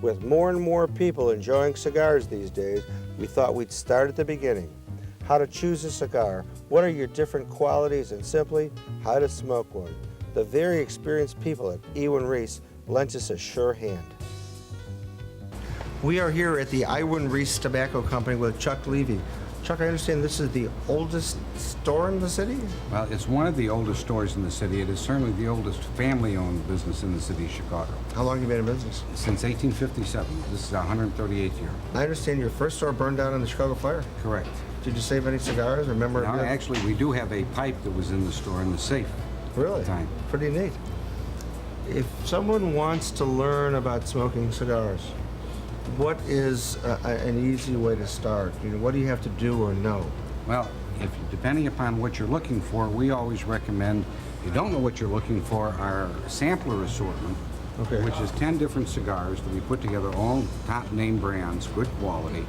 With more and more people enjoying cigars these days, we thought we'd start at the beginning. How to choose a cigar, what are your different qualities, and simply, how to smoke one. The very experienced people at Ewin Reese lent us a sure hand. We are here at the Ewin Reese Tobacco Company with Chuck Levy. Chuck, I understand this is the oldest store in the city? Well, it's one of the oldest stores in the city. It is certainly the oldest family-owned business in the city of Chicago. How long have you been in business? Since 1857. This is our 138th year. I understand your first store burned down in the Chicago fire. Correct. Did you save any cigars? Remember? No, actually, we do have a pipe that was in the store in the safe. Really? At the time. Pretty neat. If someone wants to learn about smoking cigars, what is an easy way to start? You know, what do you have to do or know? Well, depending upon what you're looking for, we always recommend, if you don't know what you're looking for, our sampler assortment, okay, which is 10 different cigars that we put together, all top name brands, good quality,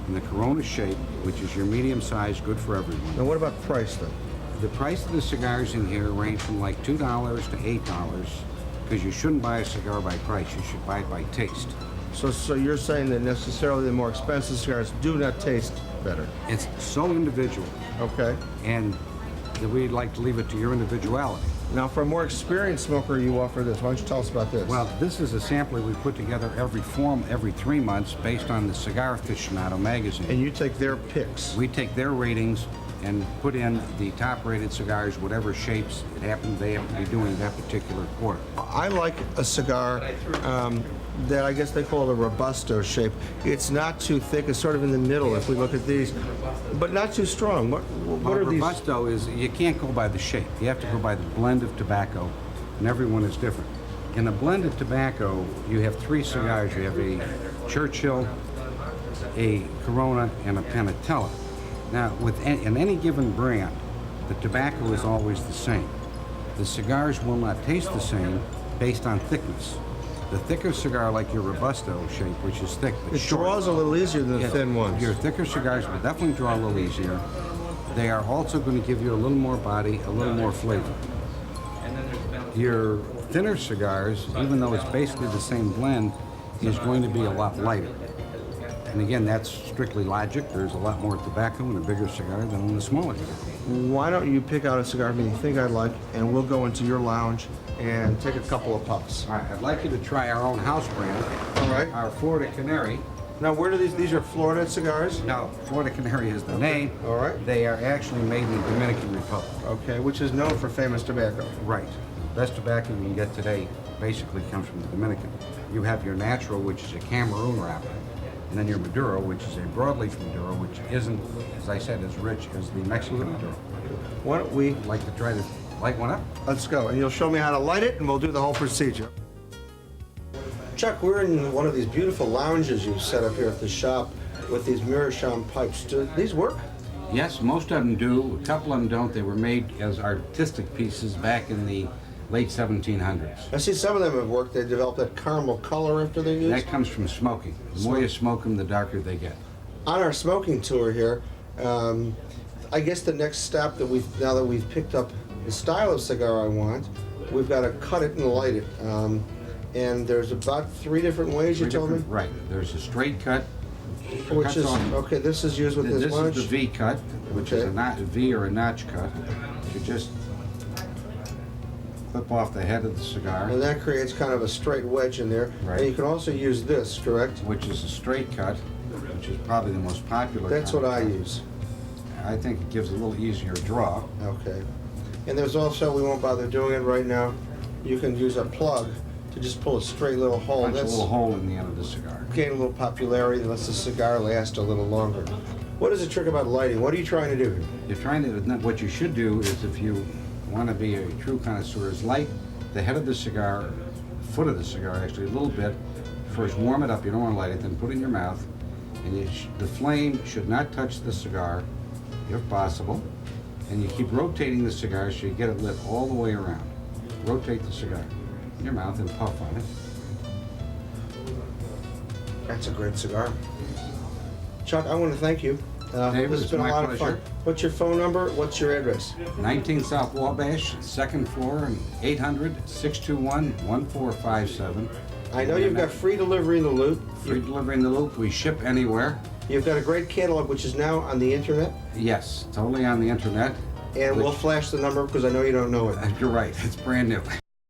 in the Corona shape, which is your medium size, good for everyone. Now what about price then? The price of the cigars in here range from like $2 to $8, because you shouldn't buy a cigar by price, you should buy it by taste. So you're saying that necessarily the more expensive cigars do not taste better? It's so individual. Okay. And we'd like to leave it to your individuality. Now, for a more experienced smoker, you offer this. Why don't you tell us about this? Well, this is a sampler we put together every 3 months based on the Cigar Aficionado magazine. And you take their picks? We take their ratings and put in the top-rated cigars, whatever shapes they happen to be doing that particular quarter. I like a cigar that I guess they call it a Robusto shape. It's not too thick, it's sort of in the middle if we look at these, but not too strong. What are these? Robusto is, you can't go by the shape. You have to go by the blend of tobacco, and everyone is different. In a blend of tobacco, you have 3 cigars. You have a Churchill, a Corona, and a Panatella. Now, in any given brand, the tobacco is always the same. The cigars will not taste the same based on thickness. The thicker cigar, like your Robusto shape, which is thick but short, draws a little easier than the thin ones. Your thicker cigars will definitely draw a little easier. They are also going to give you a little more body, a little more flavor. Your thinner cigars, even though it's basically the same blend, is going to be a lot lighter. And again, that's strictly logic. There's a lot more tobacco in a bigger cigar than in a smaller cigar. Why don't you pick out a cigar that you think I'd like, and we'll go into your lounge and take a couple of puffs. All right, I'd like you to try our own house brand. All right. Our Florida Canary. Now, where do these are Florida cigars? No, Florida Canary is the name. All right. They are actually made in the Dominican Republic. Okay, which is known for famous tobacco. Right. Best tobacco you can get today basically comes from the Dominican. You have your natural, which is a Cameroon wrapper, and then your Maduro, which is a broadleaf Maduro, which isn't, as I said, as rich as the Mexican Maduro. Why don't we like to try to light one up? Let's go, and you'll show me how to light it, and we'll do the whole procedure. Chuck, we're in one of these beautiful lounges you've set up here at the shop with these meerschaum pipes. Do these work? Yes, most of them do. A couple of them don't. They were made as artistic pieces back in the late 1700s. I see some of them have worked. They developed that caramel color after they're used. That comes from smoking. The more you smoke them, the darker they get. On our smoking tour here, I guess the next step that now that we've picked up the style of cigar I want, we've got to cut it and light it. And there's about 3 different ways you told me? Right. There's a straight cut. Which is, okay, this is used with this lunch? This is the V cut, which is a V or a notch cut. You just clip off the head of the cigar. And that creates kind of a straight wedge in there. Right. And you can also use this, correct? Which is a straight cut, which is probably the most popular. That's what I use. I think it gives a little easier draw. Okay. And there's also, we won't bother doing it right now, you can use a plug to just pull a straight little hole. Punch a little hole in the end of the cigar. Gain a little popularity, lets the cigar last a little longer. What is the trick about lighting? What are you trying to do here? You're trying to, what you should do is, if you want to be a true connoisseur, is light the head of the cigar, foot of the cigar actually, a little bit. First warm it up, you don't want to light it, then put it in your mouth. And the flame should not touch the cigar, if possible. And you keep rotating the cigar so you get it lit all the way around. Rotate the cigar in your mouth and puff on it. That's a great cigar. Chuck, I want to thank you David, This has it's been a my lot of fun. pleasure. What's your phone number? What's your address? 19 South Wabash, second floor, and 800-621-1457. I know you've got free delivery in the Loop. Free delivery in the Loop. We ship anywhere. You've got a great catalog, which is now on the internet. Yes, totally on the internet. And we'll flash the number because I know you don't know it. You're right, it's brand new.